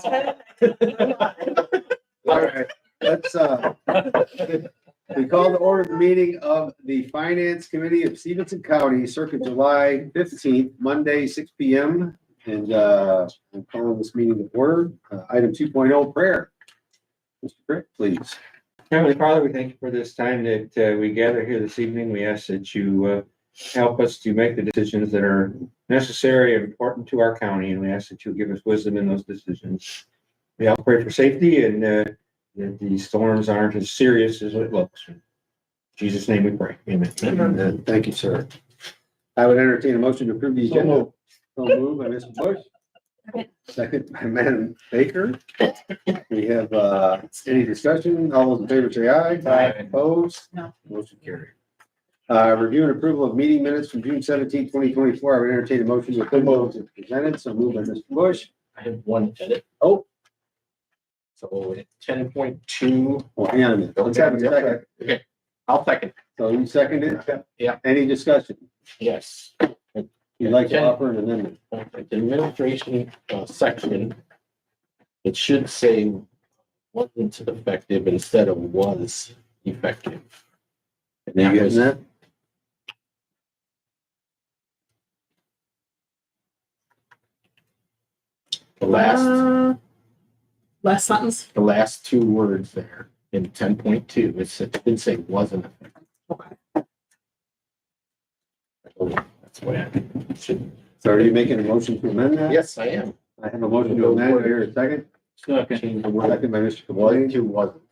All right, let's, we call to order the meeting of the Finance Committee of Stephenson County, circa July 15th, Monday, 6 p.m. And I'm calling this meeting to order. Item 2.0, prayer. Mr. Crick, please. Heavenly Father, we thank you for this time that we gather here this evening. We ask that you help us to make the decisions that are necessary and important to our county, and we ask that you give us wisdom in those decisions. We all pray for safety and that the storms aren't as serious as it looks. In Jesus' name we pray. Amen. Thank you, sir. I would entertain a motion to approve the agenda. So moved by Mr. Bush. Second by Madam Baker. We have any discussion? All those in favor say aye. Aye. Opposed? No. Motion carried. Review and approval of meeting minutes from June 17, 2024. I would entertain a motion to approve those presented. So moved by Mr. Bush. I have one edit. Oh. So 10.2. Well, hang on a minute. Let's have a second. Okay, I'll second. So you seconded? Yeah. Any discussion? Yes. You'd like to offer an amendment? The administration section, it should say wasn't effective instead of was effective. And You that getting was that? the Last sentence. last two words there in 10.2. It didn't say wasn't effective. Okay. That's the way I should. So are you making a motion to amend that? Yes, I am. I have a motion to amend. Do I hear a second? Change the word Second by Mr. was Kabali. to wasn't.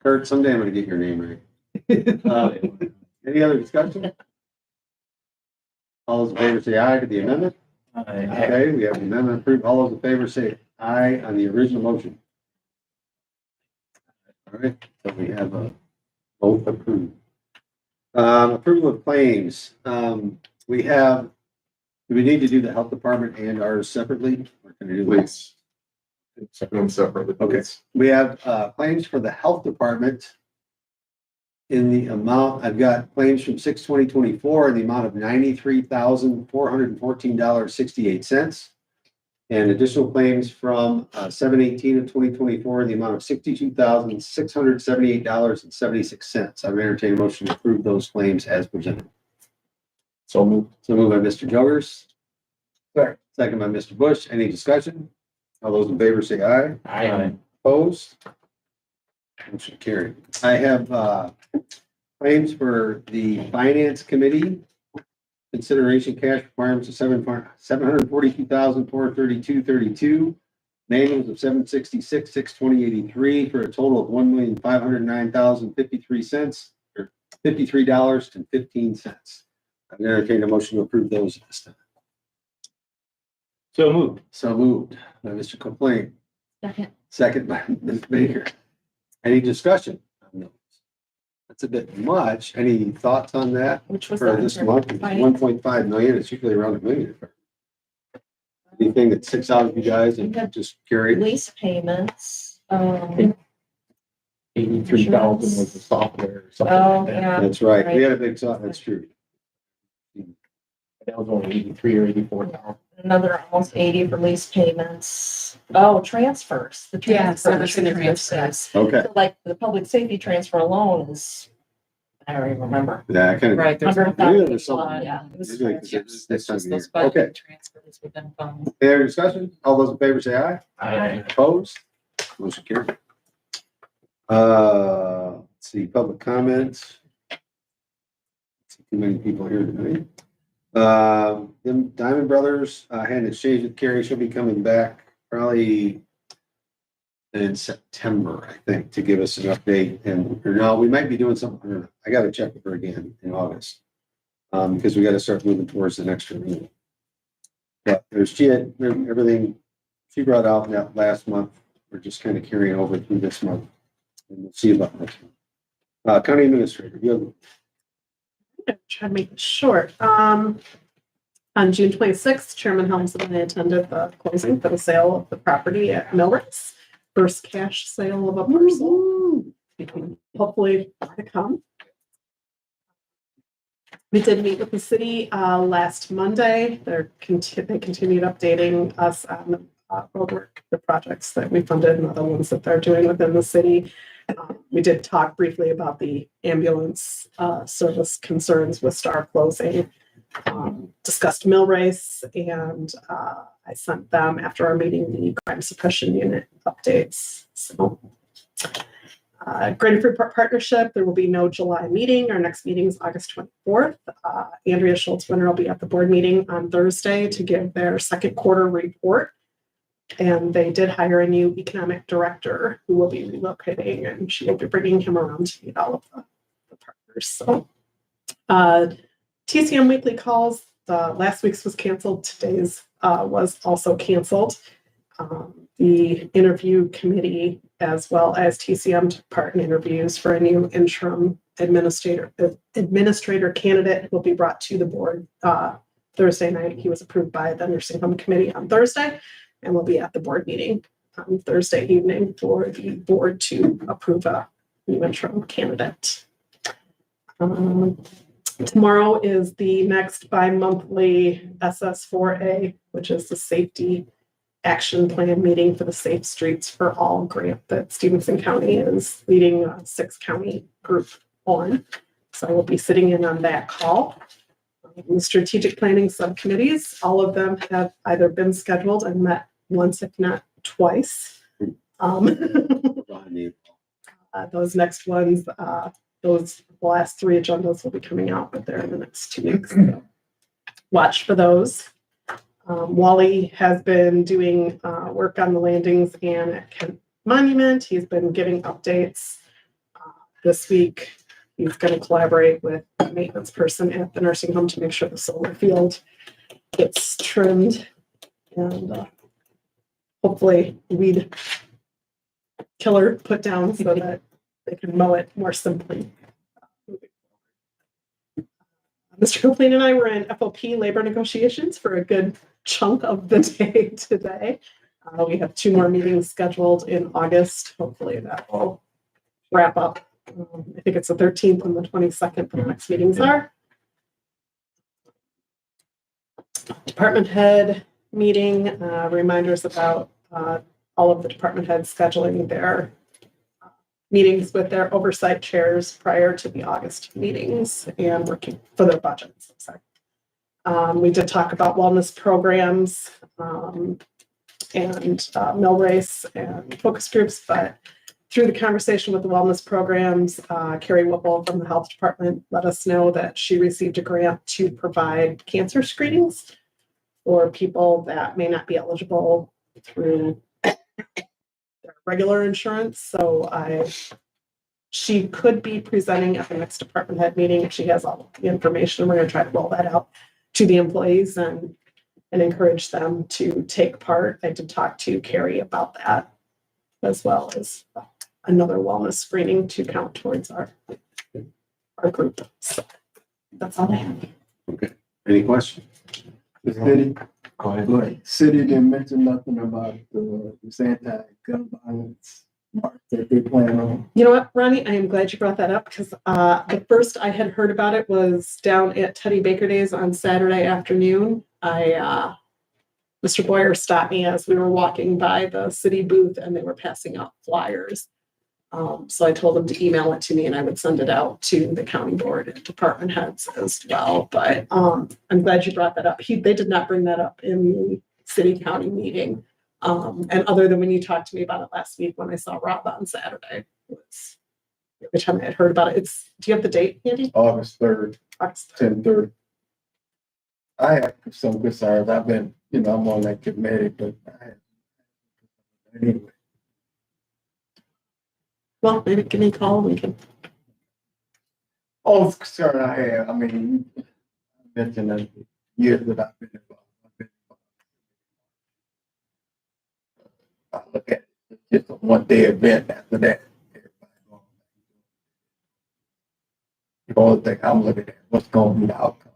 Kurt, someday I'm gonna get your name right. Any other discussion? All those in favor say aye to the amendment. Okay, we have the amendment approved. All those in favor say aye on the original motion. All right, so we have both approved. Approval of claims. We have, do we need to do the health department and ours separately? Or can we do this? Separately. Okay, we have claims for the health department in the amount, I've got claims from 6/20/24 in the amount of $93,414.68. And additional claims from 7/18/2024 in the amount of $62,678.76. I would entertain a motion to approve those claims as presented. So moved. So moved by Mr. Jokers. Second. Second by Mr. Bush. Any discussion? All those in favor say aye. Aye. Opposed? Motion carried. I have claims for the Finance Committee. Consideration cash requirements of $742,432.32. Manuals of $766,620.83 for a total of $1,509,053 or $53.15. I'm entertaining a motion to approve those at this time. So moved. So moved by Mr. Complaint. Second. Second by Ms. Baker. Any discussion on those? That's a bit much. Any thoughts on that Which was for that? this month? It's Finance? 1.5 million. It's usually around $1 million. Anything that sticks out of you guys and just carry? Lease payments, 83,000 was the software or something Oh, like that. yeah. That's right. We had a big, that's true. That was only 83 or 84,000. another almost 80 for lease payments. Oh, transfers, the Yeah, so transfers. there's the transfers. Okay. Like the public safety transfer alone is, I don't even remember. Yeah, I kind of. Right, there's Hundred I knew there thousand. was something. Yeah. It was It's like transfers. this It's time just of those year. Okay. budget transfers within funds. Any other discussion? All those in favor say aye. Aye. Opposed? Motion carried. Let's see, public comments. Too many people here tonight. Them Diamond Brothers had an exchange with Carrie. She'll be coming back probably in September, I think, to give us an update. And or no, we might be doing something. I got to check with her again in August because we got to start moving towards the next renewal. But she had everything she brought out that last month. We're just kind of carrying over through this month, and we'll see about next month. County Administrator, you have. Try to make it short. On June 26th, Chairman Helms and I attended the closing for the sale of the property at Millers. First cash sale of a parcel. Hopefully more to come. We did meet with the city last Monday. They continued updating us on the roadwork, the projects that we funded and other ones that they're doing within the city. We did talk briefly about the ambulance service concerns with Star closing. Discussed mill race, and I sent them after our meeting the crime suppression unit updates. So, Greater Freeport Partnership, there will be no July meeting. Our next meeting is August 24th. Andrea Schultz-Winter will be at the board meeting on Thursday to give their second quarter report. And they did hire a new economic director who will be relocating, and she will be bringing him around to meet all of the partners. So, TCM weekly calls, last week's was canceled. Today's was also canceled. The interview committee, as well as TCM, took part in interviews for a new interim administrator candidate who will be brought to the board Thursday night. He was approved by the nursing home committee on Thursday and will be at the board meeting on Thursday evening for the board to approve a new interim candidate. Tomorrow is the next bi-monthly SS4A, which is the safety action plan meeting for the Safe Streets for All grant that Stephenson County is leading a 6-county group on. So we'll be sitting in on that call. The strategic planning subcommittees, all of them have either been scheduled and met once, if not twice. Those next ones, those last 3 agendas will be coming out, but they're in the next 2 weeks. So watch for those. Wally has been doing work on the landings and at Kent Monument. He's been giving updates. This week, he's going to collaborate with the maintenance person at the nursing home to make sure the solar field gets trimmed and hopefully weed killer put down so that they can mow it more simply. Mr. Copeland and I were in FOP labor negotiations for a good chunk of the day today. We have 2 more meetings scheduled in August. Hopefully that will wrap up. I think it's the 13th and the 22nd the next meetings are. Department head meeting, reminders about all of the department heads scheduling their meetings with their oversight chairs prior to the August meetings and working for their budgets. Sorry. We did talk about wellness programs and mill race and focus groups, but through the conversation with the wellness programs, Carrie Whipple from the health department let us know that she received a grant to provide cancer screenings for people that may not be eligible through their regular insurance. So she could be presenting at the next department head meeting if she has all the information. We're going to try to roll that out to the employees and encourage them to take part. I did talk to Carrie about that, as well as another wellness screening to count towards our group. So that's all I have. Okay. Any questions? The city, Go ahead. like, city didn't mention nothing about this anti-gun violence march that they plan on. You know what, Ronnie? I am glad you brought that up because the first I had heard about it was down at Teddy Baker Days on Saturday afternoon. Mr. Boyer stopped me as we were walking by the city booth and they were passing out flyers. So I told them to email it to me and I would send it out to the county board and department heads as well. But I'm glad you brought that up. They did not bring that up in the city county meeting. And other than when you talked to me about it last week when I saw Rob on Saturday, was every time I had heard about it. Do you have the date, Andy? August 3rd, August 10:30. I have some concerns. I've been, I'm on that committee, but anyway. Well, maybe give me a call and we can. All the concern I have, I mentioned that years that I've been involved. I look at it, it's just a one-day event after that. The only thing I'm looking at, what's going to be the outcome.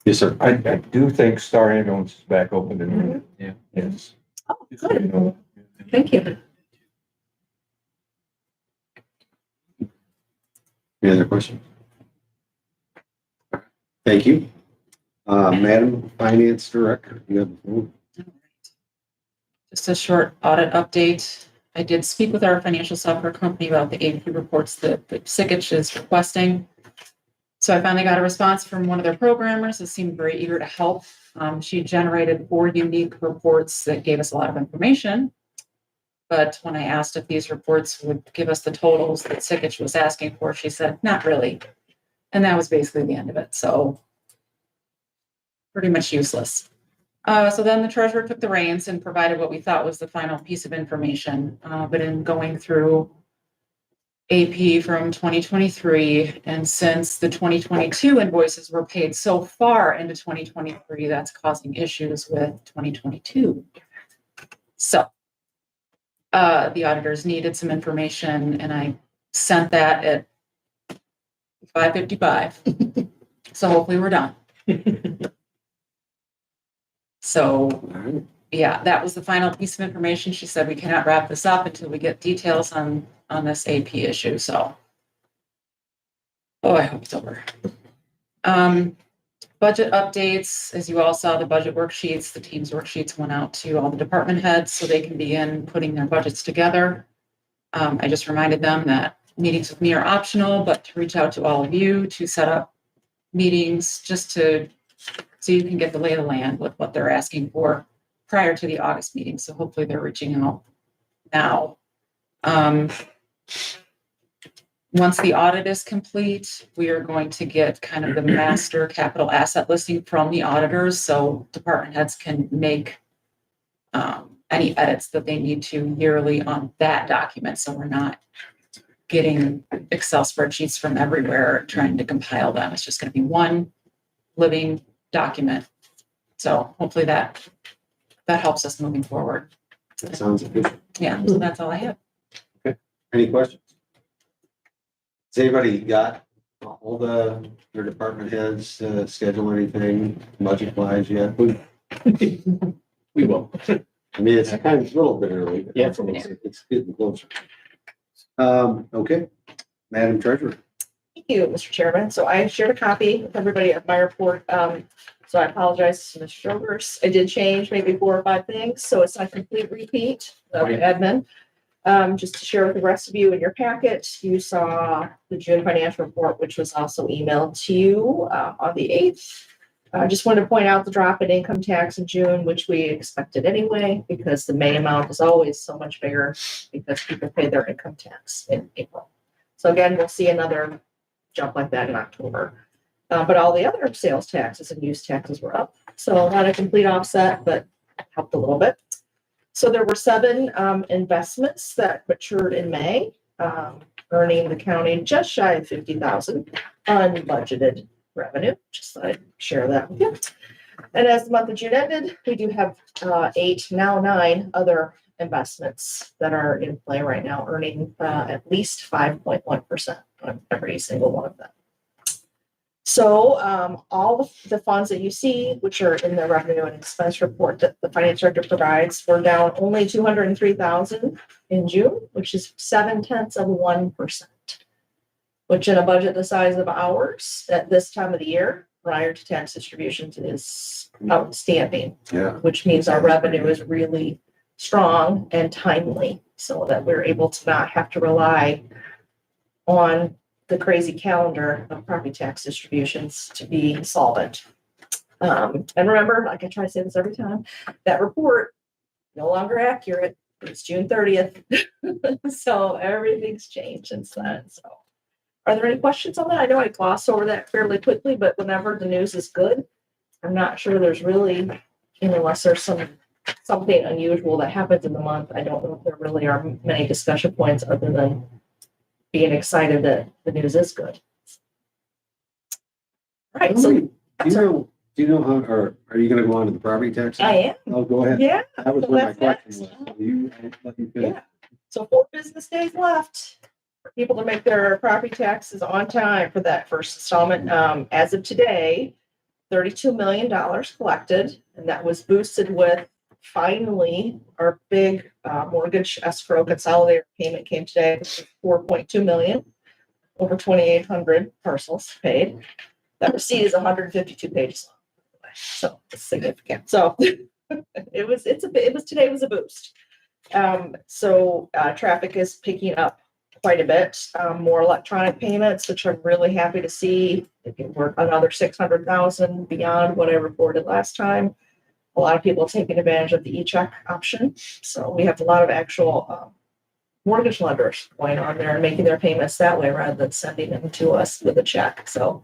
Yes, sir. I do think Star Ambulance is back open tonight. Yeah. Yes. Oh, good. Thank you. Any other questions? Thank you. Madam Finance Director, you have the floor. Just a short audit update. I did speak with our financial software company about the AP reports that Sikich is requesting. So I finally got a response from one of their programmers that seemed very eager to help. She generated 4 unique reports that gave us a lot of information. But when I asked if these reports would give us the totals that Sikich was asking for, she said, not really. And that was basically the end of it. So pretty much useless. So then the treasurer took the reins and provided what we thought was the final piece of information. But in going through AP from 2023, and since the 2022 invoices were paid so far into 2023, that's causing issues with 2022. So the auditors needed some information, and I sent that at 5:55. So hopefully we're done. So All right. yeah, that was the final piece of information. She said we cannot wrap this up until we get details on this AP issue. So, oh, I hope it's over. Budget updates, as you all saw, the budget worksheets, the team's worksheets went out to all the department heads so they can begin putting their budgets together. I just reminded them that meetings with me are optional, but to reach out to all of you to set up meetings just to so you can get the lay of the land with what they're asking for prior to the August meeting. So hopefully they're reaching out now. Once the audit is complete, we are going to get kind of the master capital asset listing from the auditors. So department heads can make any edits that they need to yearly on that document. So we're not getting Excel spreadsheets from everywhere trying to compile them. It's just going to be one living document. So hopefully that helps us moving forward. That sounds efficient. Yeah, so that's all I have. Any questions? Has anybody got all their department heads schedule anything budget wise yet? We will. I mean, it's kind of a little bit early. But Yeah. It's getting closer. Okay, Madam Treasurer. Thank you, Mr. Chairman. So I shared a copy with everybody of my report. So I apologize to Mr. Jokers. I did change maybe 4 or 5 things, so it's not a complete repeat of admin. Just to share with the rest of you in your packet, you saw the June financial report, which was also emailed to you on the 8th. I just wanted to point out the drop in income tax in June, which we expected anyway, because the May amount is always so much bigger because people pay their income tax in April. So again, we'll see another jump like that in October. But all the other sales taxes and use taxes were up. So not a complete offset, but helped a little bit. So there were 7 investments that matured in May, earning the county just shy of $50,000 unbudgeted revenue. Just thought I'd share that with you. And as the month of June ended, we do have 8, now 9 other investments that are in play right now, earning at least 5.1% on every single one of them. So all the funds that you see, which are in the revenue and expense report that the finance director provides, were down only $203,000 in June, which is 0.7%, which in a budget the size of ours at this time of the year, prior to tax distributions, is outstanding. Yeah. Which means our revenue is really strong and timely, so that we're able to not have to rely on the crazy calendar of property tax distributions to be solvent. And remember, like I try to say this every time, that report no longer accurate. It's June 30th. So everything's changed since then. So are there any questions on that? I know I glossed over that fairly quickly, but whenever the news is good, I'm not sure there's really, unless there's something unusual that happens in the month, I don't know if there really are many discussion points other than being excited that the news is good. All right, so Do you know how, or are you gonna go on to the property tax? I am. Oh, go ahead. Yeah. That was so what my that's question next. was. Let you finish. Yeah. So 4 business days left for people to make their property taxes on time for that first installment. As of today, $32 million collected, and that was boosted with finally our big mortgage escrow consolidator payment came today, 4.2 million. over 2,800 parcels paid. That receipt is 152 pages long, so it's significant. So it was today was a boost. Traffic is picking up quite a bit, more electronic payments, which I'm really happy to see. We're another 600,000 beyond what I reported last time. A lot of people taking advantage of the e-check option. So we have a lot of actual mortgage lenders going on there and making their payments that way rather than sending them to us with a check. So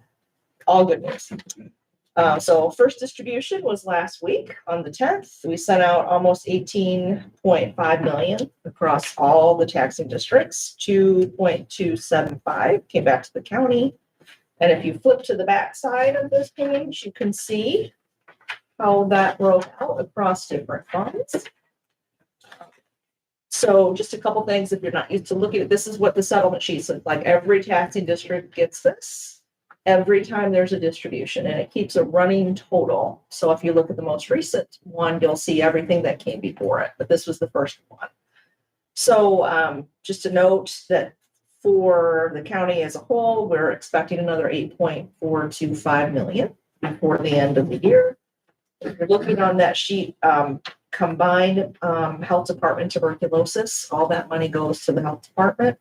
all good news. So first distribution was last week on the 10th. We sent out almost 18.5 million across all the taxing districts. 2.275 came back to the county. And if you flip to the back side of this page, you can see how that broke out across different funds. So just a couple things, if you're not used to looking at, this is what the settlement sheets look like. Every taxing district gets this every time there's a distribution, and it keeps a running total. So if you look at the most recent one, you'll see everything that came before it, but this was the first one. So just a note that for the county as a whole, we're expecting another 8.425 million before the end of the year. If you're looking on that sheet, combined health department tuberculosis, all that money goes to the health department.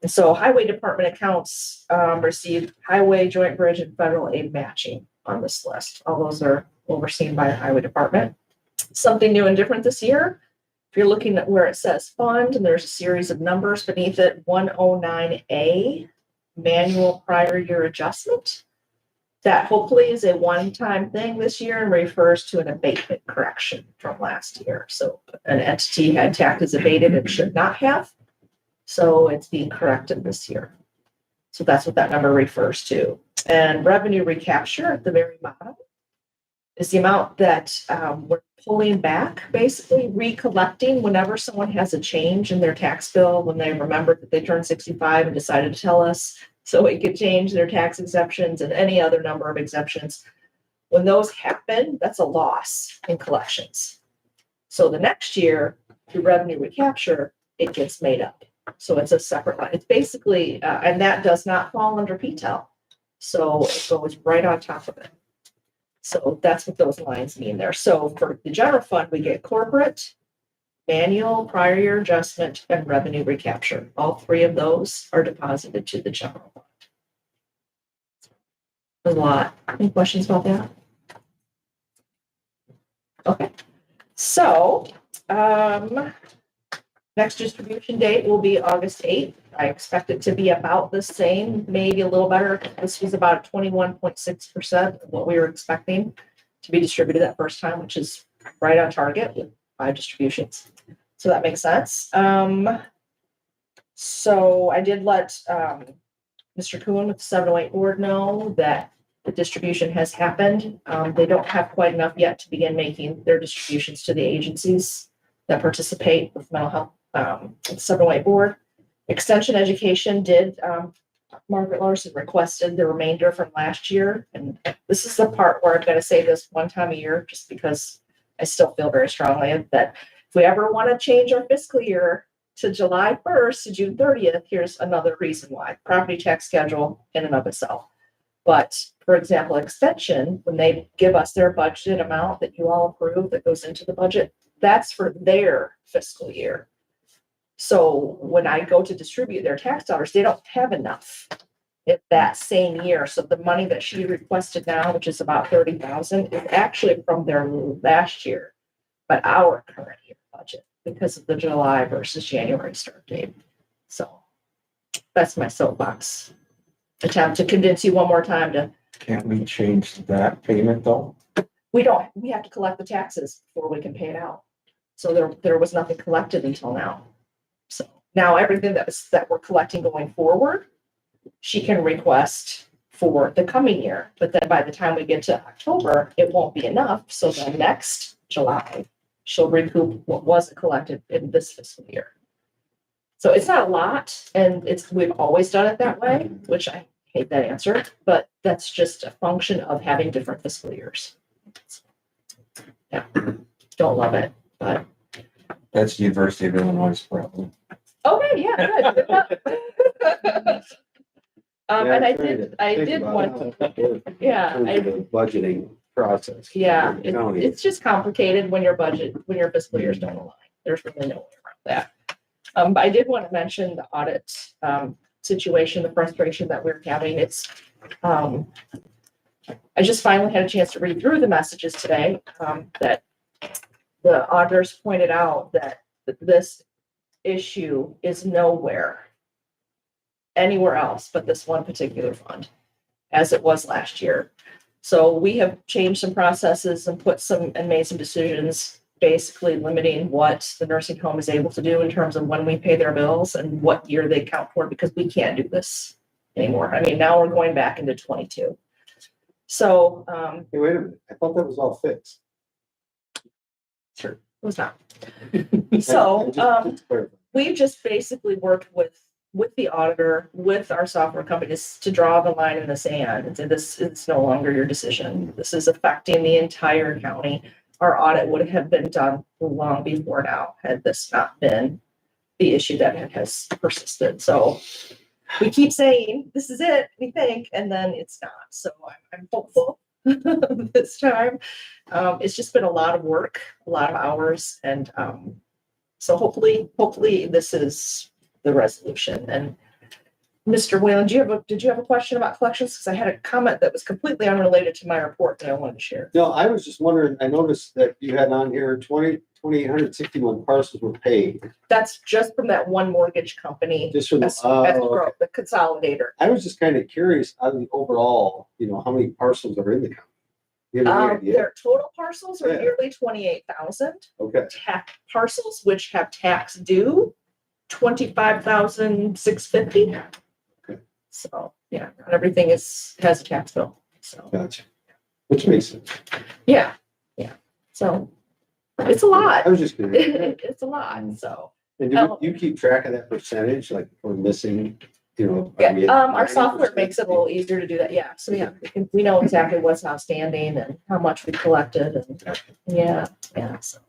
And so highway department accounts receive highway, joint bridge, and federal aid matching on this list. All those are overseen by the highway department. Something new and different this year, if you're looking at where it says fund and there's a series of numbers beneath it, 109A, manual prior year adjustment. That hopefully is a one-time thing this year and refers to an abatement correction from last year. So an entity had taxes abated and should not have. So it's being corrected this year. So that's what that number refers to. And revenue recapture at the very bottom is the amount that we're pulling back, basically recollecting whenever someone has a change in their tax bill, when they remembered that they turned 65 and decided to tell us so we could change their tax exemptions and any other number of exemptions. When those happen, that's a loss in collections. So the next year, through revenue recapture, it gets made up. So it's a separate line. It's basically, and that does not fall under PTEL. So it goes right on top of it. So that's what those lines mean there. So for the general fund, we get corporate, manual, prior year adjustment, and revenue recapture. All three of those are deposited to the general fund. A lot. Any questions about that? Okay. So, next distribution date will be August 8th. I expect it to be about the same, maybe a little better. This was about 21.6% of what we were expecting to be distributed that first time, which is right on target with 5 distributions. So that makes sense. So I did let Mr. Kuhn with the 708 board know that the distribution has happened. They don't have quite enough yet to begin making their distributions to the agencies that participate with mental health, the 708 board. Extension education did, Margaret Larson requested the remainder from last year. And this is the part where I've got to say this one time a year, just because I still feel very strongly that if we ever want to change our fiscal year to July 1st to June 30th, here's another reason why. Property tax schedule in and of itself. But for example, extension, when they give us their budgeted amount that you all approve that goes into the budget, that's for their fiscal year. So when I go to distribute their tax dollars, they don't have enough in that same year. So the money that she requested now, which is about 30,000, is actually from their last year, but our current year budget because of the July versus January start date. So that's my soapbox attempt to convince you one more time to. Can't we change that payment though? We have to collect the taxes before we can pay it out. So there was nothing collected until now. So now everything that we're collecting going forward, she can request for the coming year. But then by the time we get to October, it won't be enough. So then next July, she'll recoup what wasn't collected in this fiscal year. So it's not a lot, and we've always done it that way, which I hate that answer, but that's just a function of having different fiscal years. Yeah, don't love it, but. That's the University of Illinois' problem. Okay, yeah, good. And Yeah, I I'm trying did, to I think did about want, how it works in yeah, terms of the budgeting process. for yeah, the county. it's just complicated when your fiscal years don't align. There's really no way around that. But I did want to mention the audit, situation, the frustration that we're having. It's, I just finally had a chance to read through the messages today, that the auditors pointed out that this issue is nowhere anywhere else but this one particular fund, as it was last year. So we have changed some processes and made some decisions, basically limiting what the nursing home is able to do in terms of when we pay their bills and what year they count for, because we can't do this anymore. I mean, now we're going back into 22. So, Hey, wait a minute, I thought that was all fixed. sure, it was not. So, Just to clarify. we've just basically worked with the auditor, with our software companies to draw the line in the sand and say, this is no longer your decision. This is affecting the entire county. Our audit would have been done long before now, had this not been the issue that has persisted. So we keep saying, this is it, we think, and then it's not. So I'm hopeful this time. It's just been a lot of work, a lot of hours, and so hopefully this is the resolution. And Mr. Whalen, did you have a question about collections? Because I had a comment that was completely unrelated to my report that I wanted to share. No, I was just wondering, I noticed that you had on here 2,861 parcels were paid. That's just from that one mortgage company, Just from the consolidator. I was just kind of curious on the overall, how many parcels are in the county? You have any idea? Their total parcels are Yeah. nearly 28,000. Okay, Tax parcels, which have tax due, 25,650. Okay. So, yeah, not everything has a tax bill, so, gotcha. Which makes sense. yeah. So, it's a lot. I was just curious. It's a lot, so. And do you keep track of that percentage, like if we're missing, are Yeah, we at our software 90%? makes it a little easier to do that, yeah, so yeah, we know exactly what's outstanding and how much we collected and, yeah, so.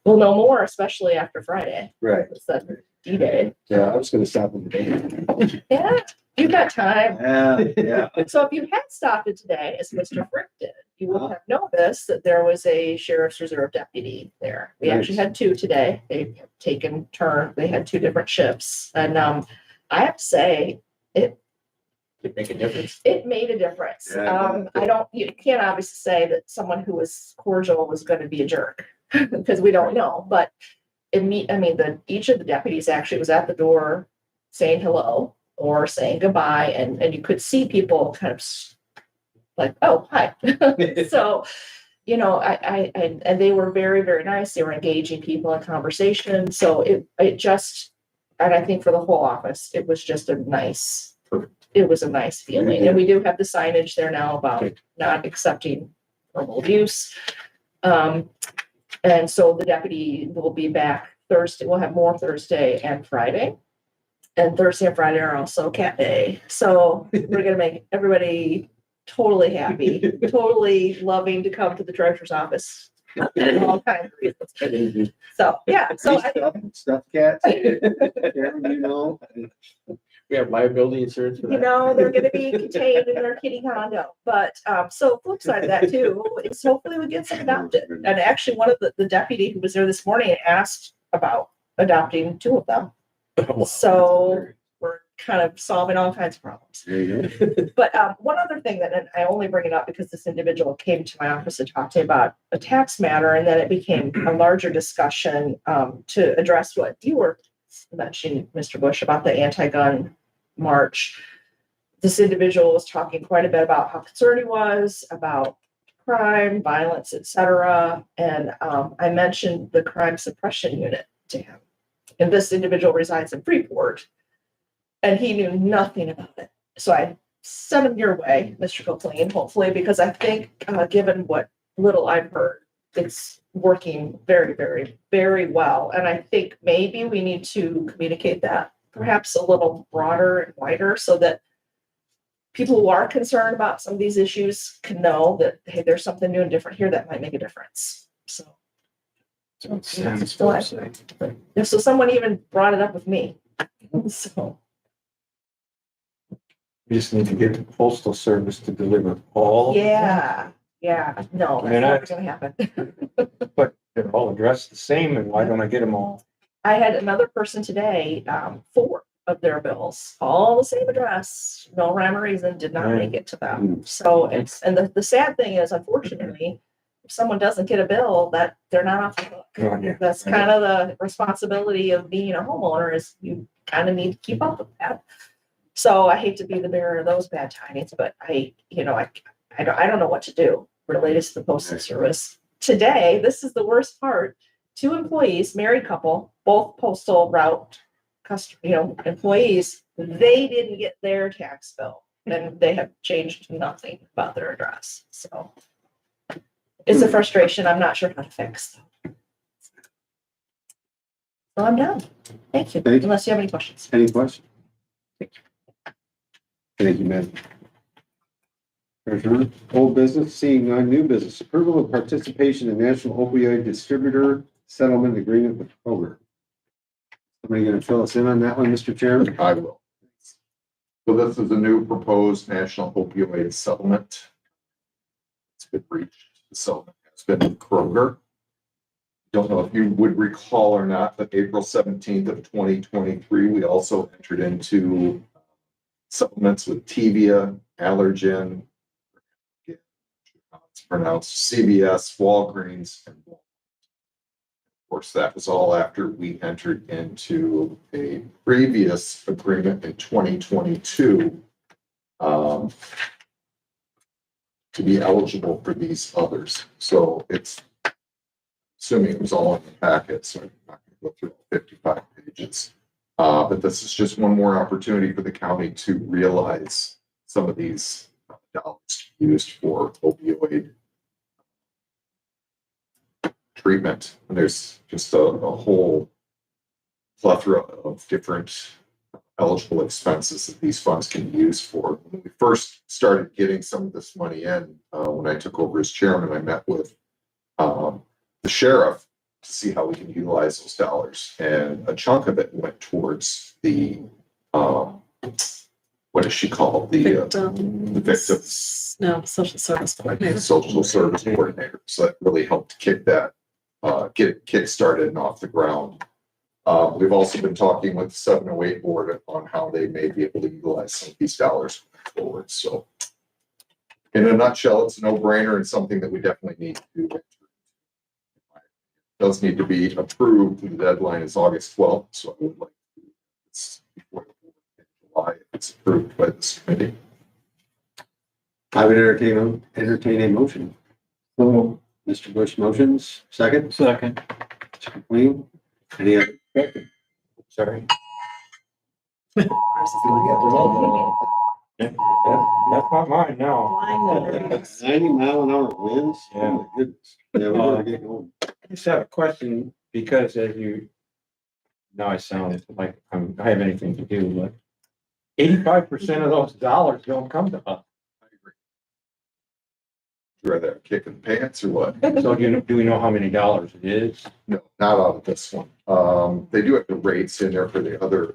We'll know more, especially after Friday, Right, it's that D-Day. yeah, I was gonna stop in today. Yeah, you've got time. Yeah. So if you had stopped it today, as Mr. Frick did, you would have noticed that there was a sheriff's reserve deputy there. We actually Nice. had two today. They've taken turn. They had two different shifts. And I have to say, Could make a difference. it made a difference. Yeah, You can't obviously say that someone who was cordial was going to be a jerk because we don't know, but each of the deputies actually was at the door saying hello or saying goodbye, and you could see people kind of like, oh, hi. So, and they were very, very nice. They were engaging people in conversation. So and I think for the whole office, it was just a nice feeling. And we do have the signage there now about not accepting verbal abuse. And so the deputy will be back Thursday. We'll have more Thursday and Friday. And Thursday and Friday are also cat day. So we're going to make everybody totally happy, totally loving to come to the treasurer's office. All kinds of reasons. So, yeah. So Stuff cats. I, We have liability insurance for that. they're going to be contained in their kitty condo. But so flip side of that too is hopefully we get some adopted. And actually, one of the deputy who was there this morning asked about adopting two of them. So we're kind of solving all kinds of problems. There you go. But one other thing and I only bring it up because this individual came to my office and talked to me about a tax matter, and then it became a larger discussion to address what you were mentioning, Mr. Bush, about the anti-gun march. This individual was talking quite a bit about how concerned he was about crime, violence, etc. And I mentioned the crime suppression unit to him. And this individual resides in Freeport, and he knew nothing about it. So I sent him your way, Mr. Copeland, hopefully, because I think, given what little I've heard, it's working very, very, very well. And I think maybe we need to communicate that perhaps a little broader and wider so that people who are concerned about some of these issues can know that, hey, there's something new and different here that might make a difference. So. So someone even brought it up with me. So. We just need to get the postal service to deliver all. Yeah, no, that's And I- never gonna happen. But they're all addressed the same, and why don't I get them all? I had another person today, 4 of their bills, all the same address, no rhyme or reason, did not make it to them. So it's, and the sad thing is, unfortunately, if someone doesn't get a bill, that they're not off the hook. Oh, yeah. That's kind of the responsibility of being a homeowner, is you kind of need to keep up with that. So I hate to be the bearer of those bad tidings, but I don't know what to do related to the postal service. Today, this is the worst part. 2 employees, married couple, both postal route employees, they didn't get their tax bill, and they have changed nothing about their address. So it's a frustration I'm not sure how to fix. So I'm done. Thank you. Thank you. Unless you have any questions. Any questions? Thank you, man. Treasurer, old business, seeing none, new business, approval of participation in national opioid distributor settlement agreement with Kroger. Somebody gonna fill us in on that one, Mr. Chairman? I will. So this is a new proposed national opioid settlement. It's been reached. The settlement has been with Kroger. Don't know if you would recall or not, but April 17th of 2023, we also entered into settlements with Tevia, Allergen, it's pronounced CVS, Walgreens, and Walmart. Of course, that was all after we entered into a previous agreement in 2022 to be eligible for these others. So it's, assuming it was all in the packet, so I'm not going to go through all 55 pages. But this is just one more opportunity for the county to realize some of these dollars used for opioid treatment. And there's just a whole plethora of different eligible expenses that these funds can be used for. When we first started getting some of this money in, when I took over as chairman, I met with the sheriff to see how we can utilize those dollars. And a chunk of it went towards the, what is she called? The victims. No, social service coordinator. Social service coordinator. So that really helped kick that, get it kick-started and off the ground. We've also been talking with the 708 board on how they may be able to utilize some of these dollars forward. So in a nutshell, it's a no-brainer and something that we definitely need to do. It does need to be approved. The deadline is August 12th. So I would like to, it's before the board in July, if it's approved by this committee. I would entertain a motion. So, Mr. Bush motions, second? Second. Mr. McLean, any other? Sorry. Flying That's not mine now. letters. 90-mile-an-hour winds? Yeah. Oh, my goodness. Yeah, we better get going. I just have a question, because as you, now I sound like I have anything to do, but 85% of those dollars don't come to us. I agree. Would you rather have a kick in the pants or what? So do we know how many dollars it is? No, not out of this one. They do have the rates in there for the other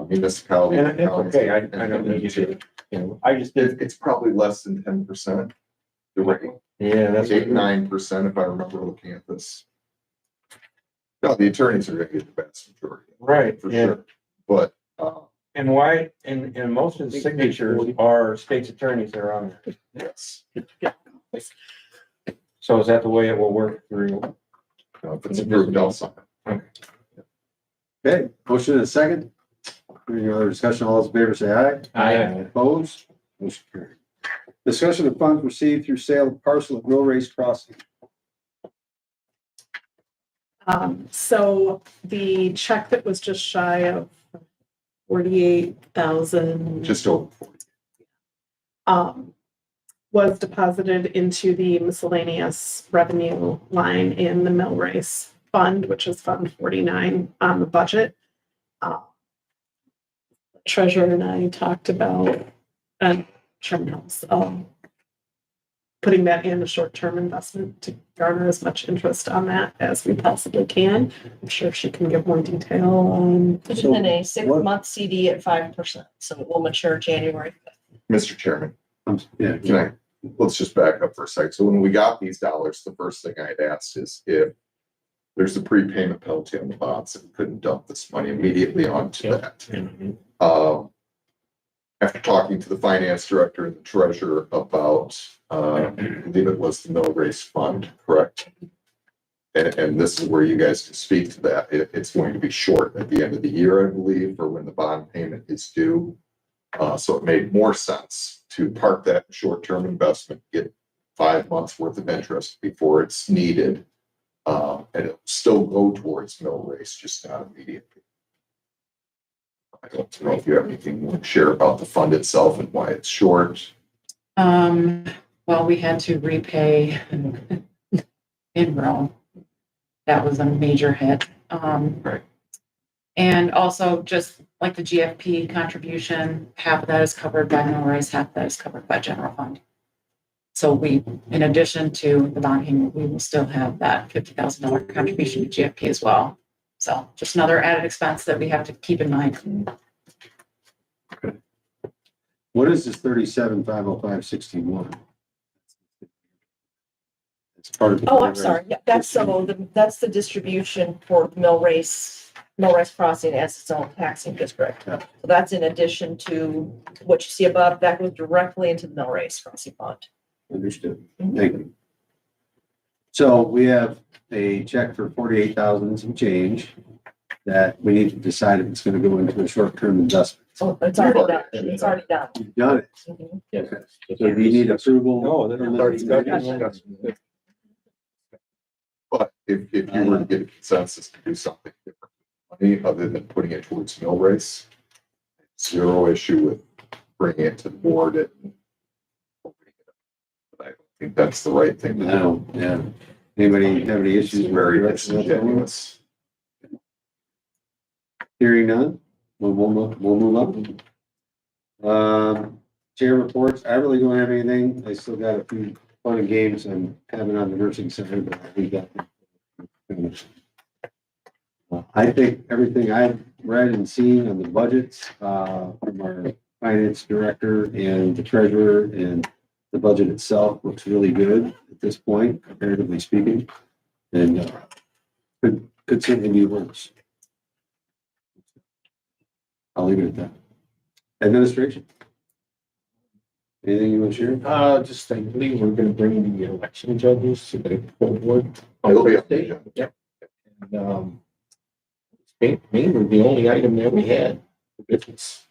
municipalities. And it's okay, I don't need you to, I just did, It's probably less than 10%. The rate, yeah, that's. 8-9%, if I remember looking at this. No, the attorneys are gonna get the vast majority. Right, For yeah. sure. But, And why, and most of the signatures are state's attorneys that are on there. yes, So is that the way it will work through? if it's approved, I'll sign it. Okay, motion and a second. Any other discussion? All those in favor say aye. Aye. Opposed? Motion carried. Discussion of funds received through sale of parcel of Mill Race Crossing. So the check that was just shy of 48,000. Just over 40. Was deposited into the miscellaneous revenue line in the mill race fund, which is Fund 49 on the budget. Treasurer and I talked about, Sherman House, putting that in a short-term investment to garner as much interest on that as we possibly can. I'm sure she can give more detail on. Put it in a 6-month CD at 5%, so it will mature January 5th. Mr. Chairman, Yeah. can I, let's just back up for a second. So when we got these dollars, the first thing I'd asked is if there's a prepayment penalty on the bonds, and we couldn't dump this money immediately onto that. After talking to the finance director and the treasurer about, I believe it was the mill race fund, correct? And this is where you guys can speak to that. It's going to be short at the end of the year, I believe, for when the bond payment is due. So it made more sense to park that short-term investment, get 5 months worth of interest before it's needed. And it'll still go towards mill race, just not immediately. I don't know if you have anything you want to share about the fund itself and why it's short. Well, we had to repay in Rome. That was a major hit. Right. And also just like the GFP contribution, half of that is covered by mill race, half of that is covered by general fund. So we, in addition to the bond payment, we will still have that $50,000 contribution to GFP as well. So just another added expense that we have to keep in mind. What is this 37,505.61? It's part of. Oh, I'm sorry. Yeah, that's that's the distribution for Mill Race Crossing as its own taxing district. Yeah. So that's in addition to what you see above, that goes directly into the Mill Race Crossing Fund. Understood. Thank you. So we have a check for 48,000 and some change that we need to decide if it's going to go into a short-term investment. So it's already done. It's already done. You've done it. Mhm. Yes. So do you need approval? No, that's from already the- discussed. But if you were to get a consensus to do something different, other than putting it towards mill race, zero issue with bringing it to the board and opening it up. But I don't think that's the right thing to do. No, yeah. Anybody have any issues? It's with very the direction that's going? disingenuous. Hearing none, we'll move up. Chair reports, I really don't have anything. I still got a few fun and games I'm having on the nursing center, but I think that. I think everything I've read and seen on the budgets, from our finance director and the treasurer and the budget itself looks really good at this point, comparatively speaking. And, could certainly be worse. I'll leave it at that. Administration. Anything you want to share? Just I believe we're gonna bring the election judges to the full board. It'll be up to Thursday. you. Yep. And, mainly the only item that we had for business.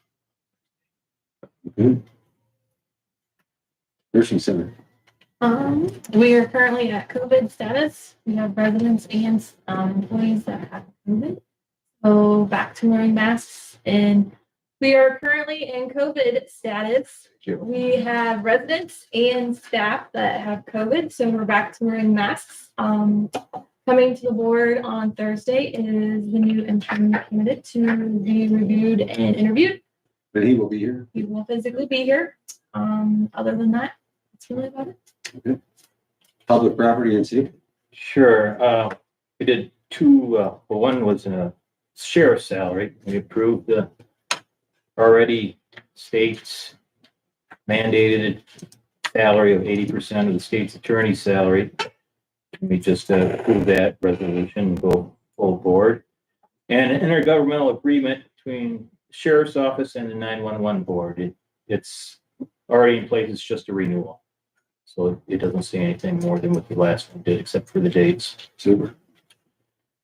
Nursing center. We are currently at COVID status. We have residents and employees that have COVID. So back to wearing masks, and we are currently in COVID status. We have residents and staff that have COVID, so we're back to wearing masks. Coming to the board on Thursday is the new interim candidate to be reviewed and interviewed. And he will be here. He will physically be here. Other than that, that's really about it. Public property and safety. Sure, we did two, well, one was a sheriff's salary. We approved the already state's mandated salary of 80% of the state's attorney's salary. We just approved that resolution and go full board. And an intergovernmental agreement between the sheriff's office and the 911 board. It's already in place, it's just a renewal. So it doesn't say anything more than what the last one did, except for the dates. Super.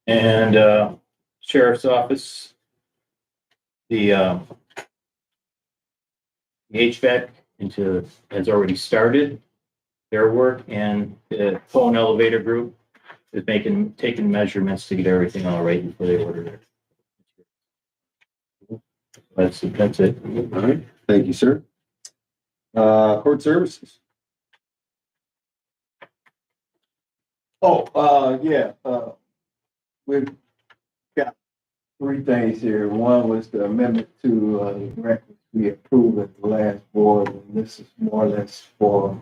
And sheriff's office, the HVAC has already started their work, and the phone elevator group is taking measurements to get everything all right before they order it. That's it. All right. Thank you, sir. Court services. We've got three things here. One was the amendment to, the grant we approved at the last board, and this is more or less for,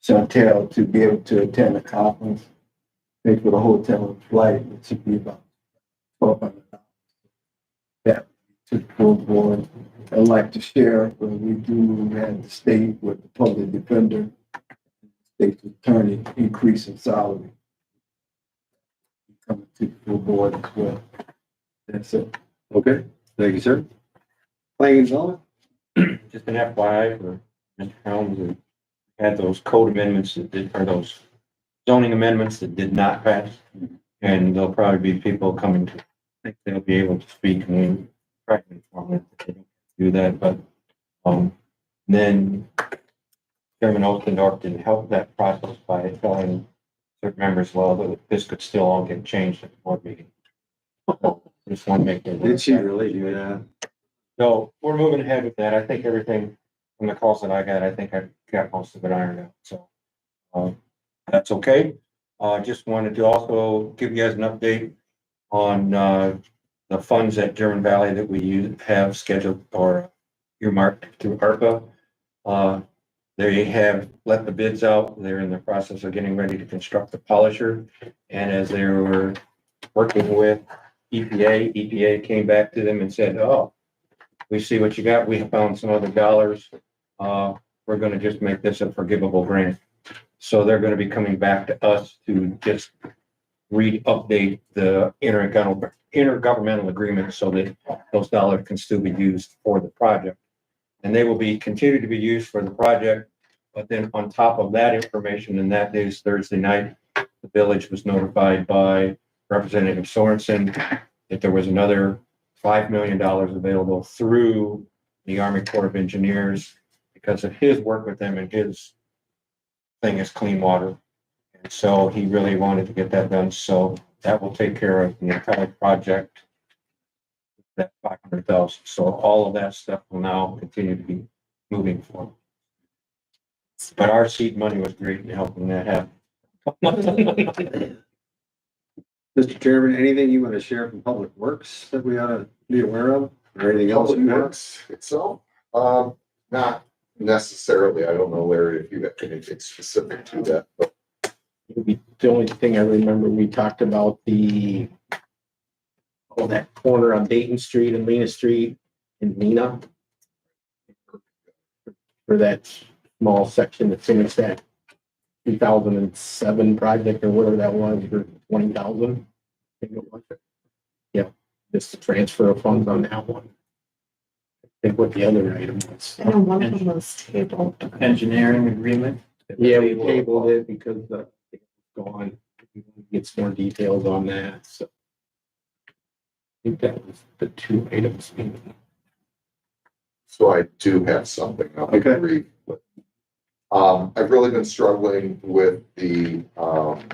Chantel to be able to attend a conference, pay for the hotel and flight, it should be about $1,200. That to the full board. Like the sheriff, we do have the state with the public defender, state's attorney increase in salary. Coming to the full board as well. That's it. Okay, thank you, sir. Planning and development? Just an FYI for Mr. Helms, we had those code amendments that did, or those zoning amendments that did not pass. And there'll probably be people coming to, I think they'll be able to speak and we try to inform them that they don't do that, but, then Chairman Ostendorf didn't help that process by telling certain members, well, that this could still all get changed at the board meeting. Just want to make that. Did she really do that? So we're moving ahead with that. I think everything from the calls that I got, I think I got most of it ironed out. So that's okay. Just wanted to also give you guys an update on the funds at German Valley that we have scheduled or earmarked through ARPA. They have let the bids out. They're in the process of getting ready to construct the polisher. And as they were working with EPA came back to them and said, oh, we see what you got. We have found some other dollars. We're going to just make this a forgivable grant. So they're going to be coming back to us to just update the intergovernmental agreement so that those dollars can still be used for the project. And they will be continue to be used for the project. But then on top of that information, and that is Thursday night, the village was notified by Representative Sorensen that there was another $5 million available through the Army Corps of Engineers because of his work with them, and his thing is clean water. And so he really wanted to get that done. So that will take care of the entire project. That 500,000. So all of that stuff will now continue to be moving forward. But our seed money was great in helping that happen. Mr. Chairman, anything you want to share from Public Works that we ought to be aware of, or anything else Public you have? Works itself, not necessarily. I don't know, Larry, if you have anything specific to that, but The only thing I remember, we talked about that corner on Dayton Street and Lena Street in Lena. For that small section that finished that 2007 project or whatever that was for 20,000. I think it was. Yeah, just the transfer of funds on that one. I think what the other item was. I know one of them was tabled. Engineering agreement. Yeah, we tabled it because it's gone. We get some more details on that, so. I think that was the two items. so I do have something. I'll Okay. agree with. I've really been struggling with the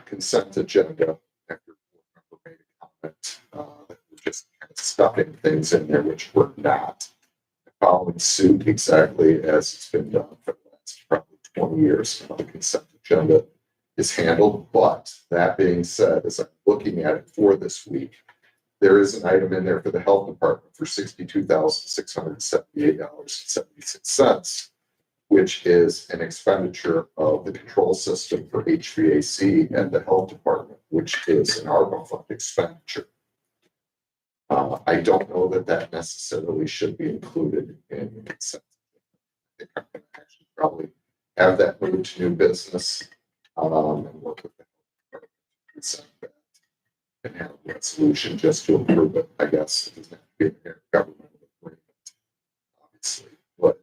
consent agenda. After board member made a comment that we're just kind of stuffing things in there which we're not. Following suit exactly as it's been done for the last probably 20 years. How the consent agenda is handled. But that being said, as I'm looking at it for this week, there is an item in there for the health department for $62,678.76, which is an expenditure of the control system for HVAC and the health department, which is an ARPA fund expenditure. I don't know that that necessarily should be included in the consent. I think I'm going to actually probably have that moved to new business and work with the consent that and have a resolution just to approve it. I guess it doesn't have to be in their government agreement, obviously, but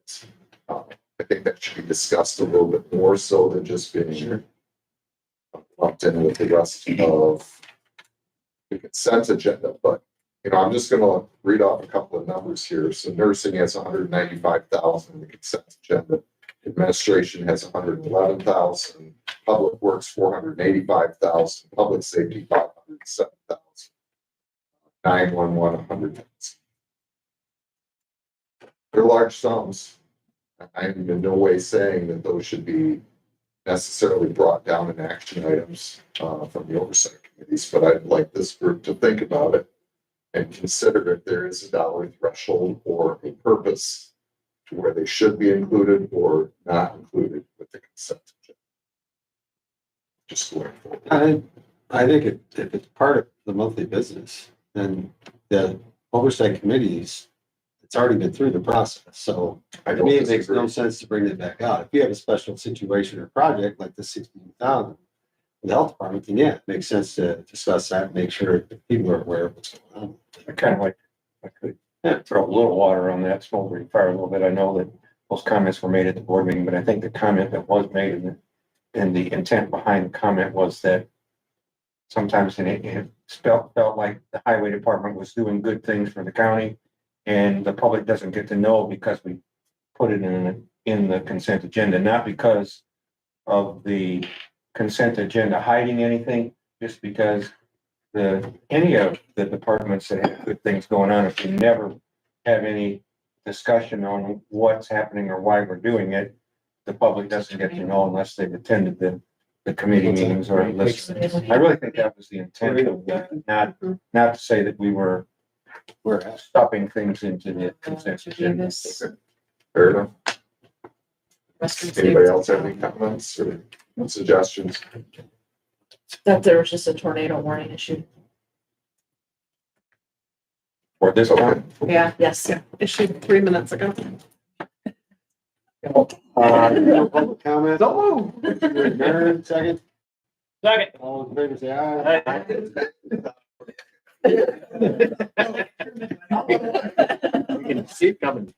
I think that should be discussed a little bit more so than just being lumped in with the rest of the consent agenda. But I'm just going to read off a couple of numbers here. So nursing has 195,000 in the consent agenda. Administration has 111,000. Public Works 485,000. Public Safety 507,000. 911 100,000. They're large sums. I am in no way saying that those should be necessarily brought down in action items from the oversight committees, but I'd like this group to think about it and consider if there is a dollar threshold or a purpose to where they should be included or not included with the consent agenda. Just going forward. I think if it's part of the monthly business, then the oversight committees, It's already been through the process, so I to don't me, it makes no disagree. sense to bring it back out. If you have a special situation or project like the 16,000, the health department, then yeah, it makes sense to discuss that, and make sure that people are aware of what's going on. I kind of like, I could throw a little water on that smoldering fire a little bit. I know that those comments were made at the board meeting, but I think the comment that was made and the intent behind the comment was that sometimes it felt like the highway department was doing good things for the county, and the public doesn't get to know because we put it in the consent agenda, not because of the consent agenda hiding anything, just because any of the departments that have good things going on, if we never have any discussion on what's happening or why we're doing it, the public doesn't get to know unless they've attended the committee meetings or listened. I really think that was the intent of that, not to say that we're stuffing things into the consent agenda. Fair enough. Western Anybody States. else have any comments or suggestions? That there was just a tornado warning issued. For this one, Yeah. Yes. Issued 3 minutes ago. No public comment. Don't move. Adjourn, second. Second. All in favor, say aye. You can see it coming.